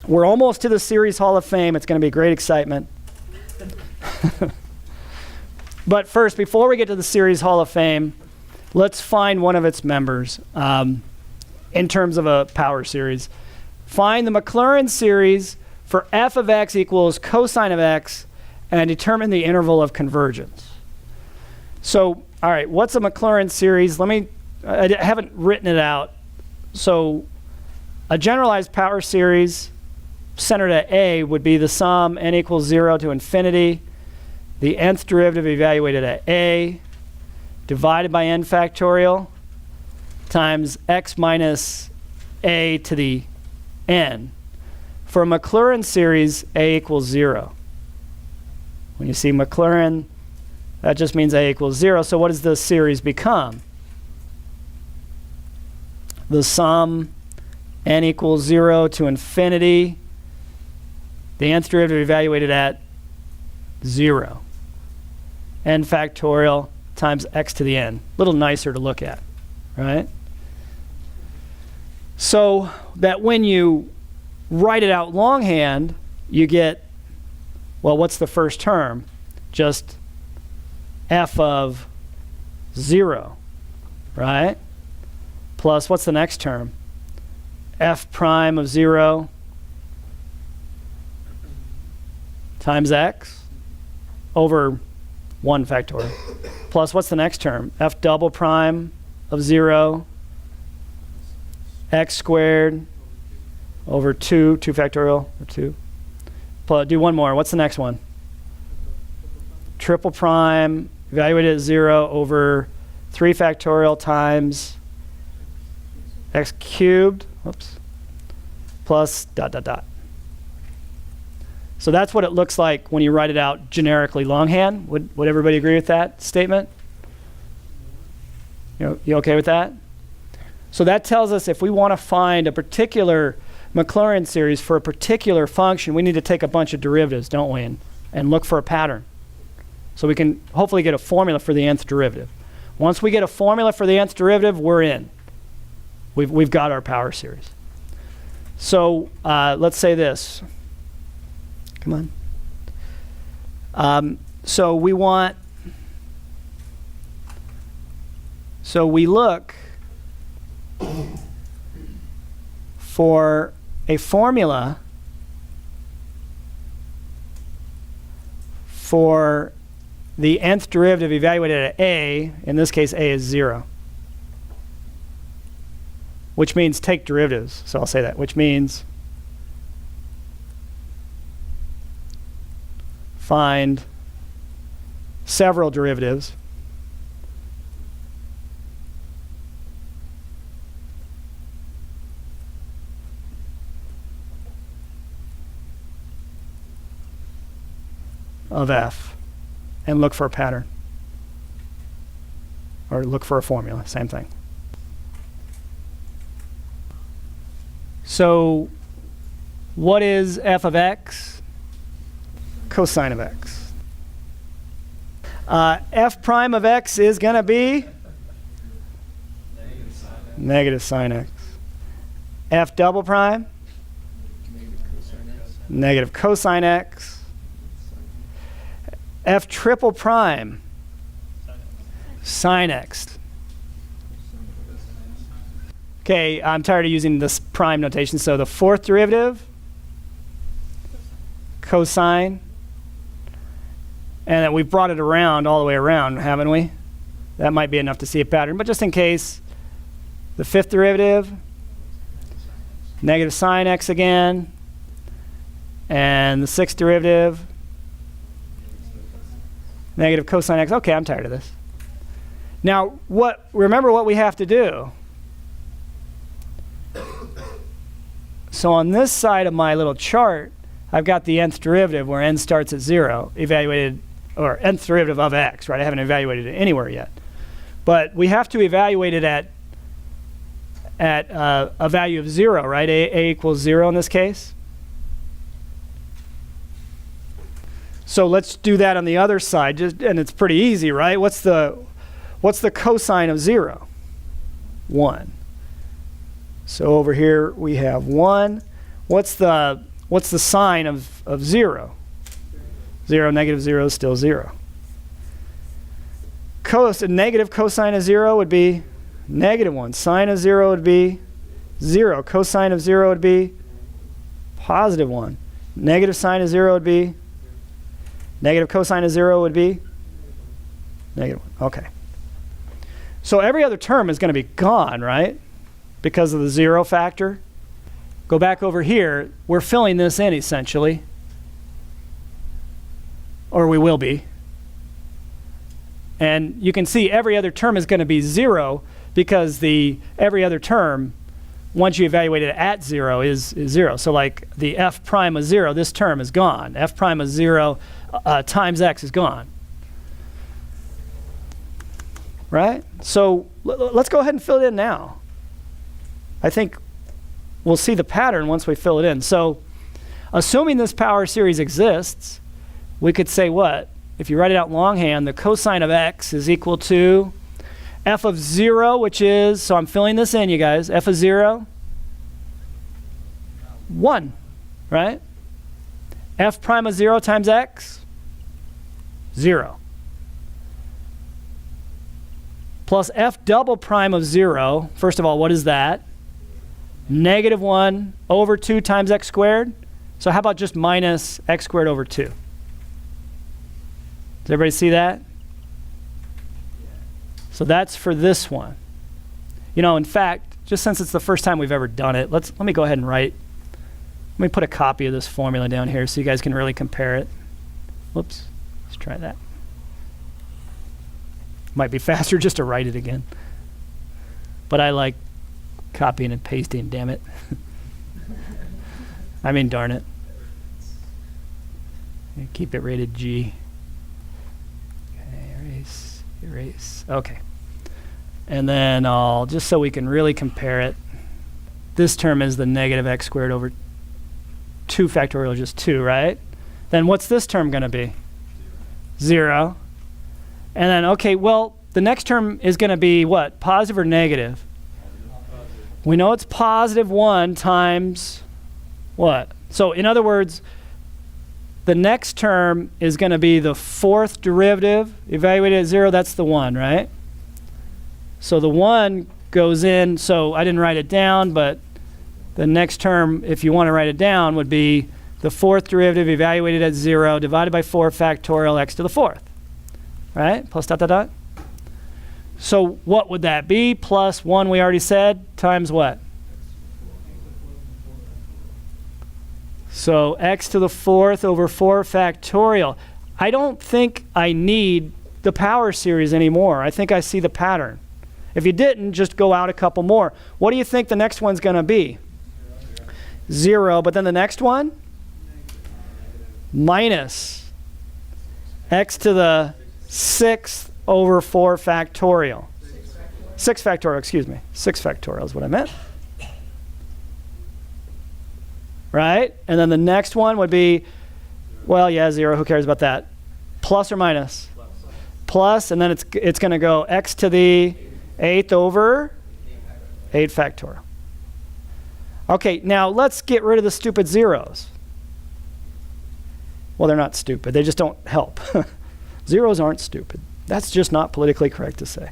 We're almost to the series Hall of Fame. It's going to be great excitement. But first, before we get to the series Hall of Fame, let's find one of its members in terms of a power series. Find the Maclaurin series for f of x equals cosine of x and determine the interval of convergence. So, all right, what's a Maclaurin series? I haven't written it out. So a generalized power series centered at A would be the sum n equals 0 to infinity, the nth derivative evaluated at A, divided by n factorial, times x minus a to the n. For a Maclaurin series, a equals 0. When you see Maclaurin, that just means a equals 0. So what does the series become? The sum n equals 0 to infinity, the nth derivative evaluated at 0, n factorial times x to the n. A little nicer to look at, right? So that when you write it out longhand, you get, well, what's the first term? Just f of 0, right? Plus, what's the next term? F prime of 0 times x over 1 factorial. Plus, what's the next term? F double prime of 0 x squared over 2 factorial, or 2. Plus, do one more. What's the next one? Triple prime evaluated at 0 over 3 factorial times x cubed, plus dot, dot, dot. So that's what it looks like when you write it out generically longhand. Would everybody agree with that statement? You okay with that? So that tells us if we want to find a particular Maclaurin series for a particular function, we need to take a bunch of derivatives, don't we, and look for a pattern. So we can hopefully get a formula for the nth derivative. Once we get a formula for the nth derivative, we're in. We've got our power series. So let's say this. Come on. So we look for a formula for the nth derivative evaluated at a. In this case, a is 0. Which means take derivatives. So I'll say that. Which means find several derivatives of f and look for a pattern. Or look for a formula, same thing. So what is f of x? Cosine of x. F prime of x is going to be negative sine x. F double prime? Negative cosine x. F triple prime? Sine x. Okay, I'm tired of using this prime notation. So the fourth derivative, cosine. And then we've brought it around, all the way around, haven't we? That might be enough to see a pattern. But just in case, the fifth derivative, negative sine x again. And the sixth derivative, negative cosine x. Okay, I'm tired of this. Now, remember what we have to do. So on this side of my little chart, I've got the nth derivative where n starts at 0, evaluated, or nth derivative of x, right? I haven't evaluated it anywhere yet. But we have to evaluate it at a value of 0, right? A equals 0 in this case. So let's do that on the other side, and it's pretty easy, right? What's the cosine of 0? 1. So over here we have 1. What's the what's the sign of 0? 0, negative 0 is still 0. Negative cosine of 0 would be negative 1. Sine of 0 would be 0. Cosine of 0 would be positive 1. Negative sine of 0 would be negative cosine of 0 would be negative 1. Okay. So every other term is going to be gone, right? Because of the 0 factor. Go back over here. We're filling this in essentially. Or we will be. And you can see every other term is going to be 0 because every other term, once you evaluate it at 0, is 0. So like the f prime of 0, this term is gone. F prime of 0 times x is gone. Right? So let's go ahead and fill it in now. I think we'll see the pattern once we fill it in. So assuming this power series exists, we could say what? If you write it out longhand, the cosine of x is equal to f of 0, which is, so I'm filling this in, you guys, f of 0, 1, right? F prime of 0 times x, 0. Plus f double prime of 0, first of all, what is that? Negative 1 over 2 times x squared. So how about just minus x squared over 2? Does everybody see that? So that's for this one. You know, in fact, just since it's the first time we've ever done it, let me go ahead and let me put a copy of this formula down here so you guys can really compare it. Whoops, let's try that. Might be faster just to write it again. But I like copying and pasting, damn it. I mean, darn it. Keep it rated G. Erase. Okay. And then just so we can really compare it, this term is the negative x squared over 2 factorial, just 2, right? Then what's this term going to be? 0. And then, okay, well, the next term is going to be what? Positive or negative? Positive. We know it's positive 1 times what? So in other words, the next term is going to be the 4th derivative evaluated at 0. That's the 1, right? So the 1 goes in. So I didn't write it down, but the next term, if you want to write it down, would be the 4th derivative evaluated at 0 divided by 4 factorial x to the 4th. Right? Plus dot, dot, dot. So what would that be? Plus 1, we already said, times what? So x to the 4th over 4 factorial. I don't think I need the power series anymore. I think I see the pattern. If you didn't, just go out a couple more. What do you think the next one's going to be? 0. But then the next one? Minus x to the 6th over 4 factorial. 6 factorial, excuse me. 6 factorial is what I meant. Right? And then the next one would be, well, yeah, 0. Who cares about that? Plus or minus? Plus, and then it's going to go x to the 8th over 8 factorial. Okay, now let's get rid of the stupid zeros. Well, they're not stupid. They just don't help. Zeros aren't stupid. That's just not politically correct to say.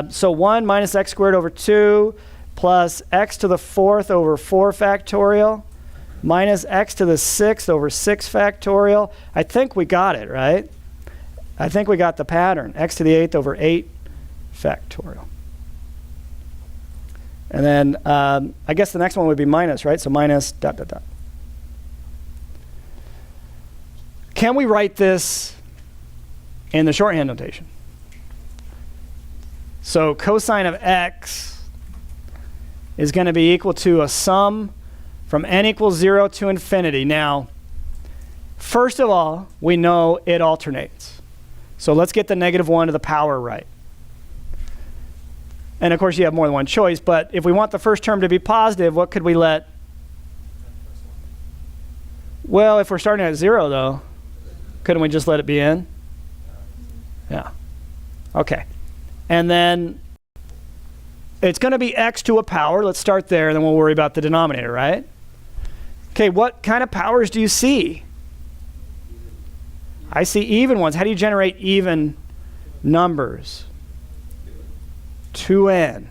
So 1 minus x squared over 2 plus x to the 4th over 4 factorial minus x to the 6th over 6 factorial. I think we got it, right? I think we got the pattern. X to the 8th over 8 factorial. And then I guess the next one would be minus, right? So minus dot, dot, dot. Can we write this in the shorthand notation? So cosine of x is going to be equal to a sum from n equals 0 to infinity. Now, first of all, we know it alternates. So let's get the negative 1 to the power right. And of course, you have more than one choice. But if we want the first term to be positive, what could we let? Well, if we're starting at 0, though, couldn't we just let it be in? Yeah. Okay. And then it's going to be x to a power. Let's start there, and then we'll worry about the denominator, right? Okay, what kind of powers do you see? I see even ones. How do you generate even numbers? 2n.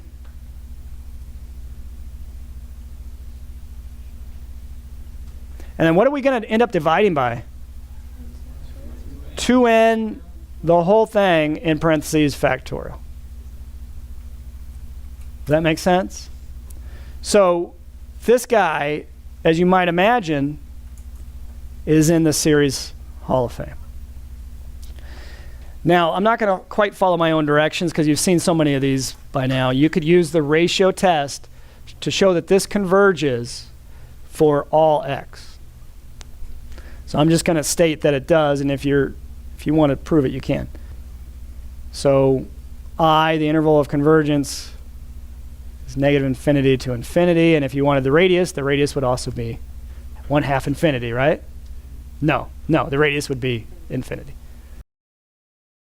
And then what are we going to end up dividing by? 2n, the whole thing, in parentheses, factorial. Does that make sense? So this guy, as you might imagine, is in the series Hall of Fame. Now, I'm not going to quite follow my own directions because you've seen so many of these by now. You could use the ratio test to show that this converges for all x. So I'm just going to state that it does, and if you want to prove it, you can. So I, the interval of convergence, is negative infinity to infinity, and if you wanted the radius would also be 1/2 infinity, right? No, the radius would be infinity.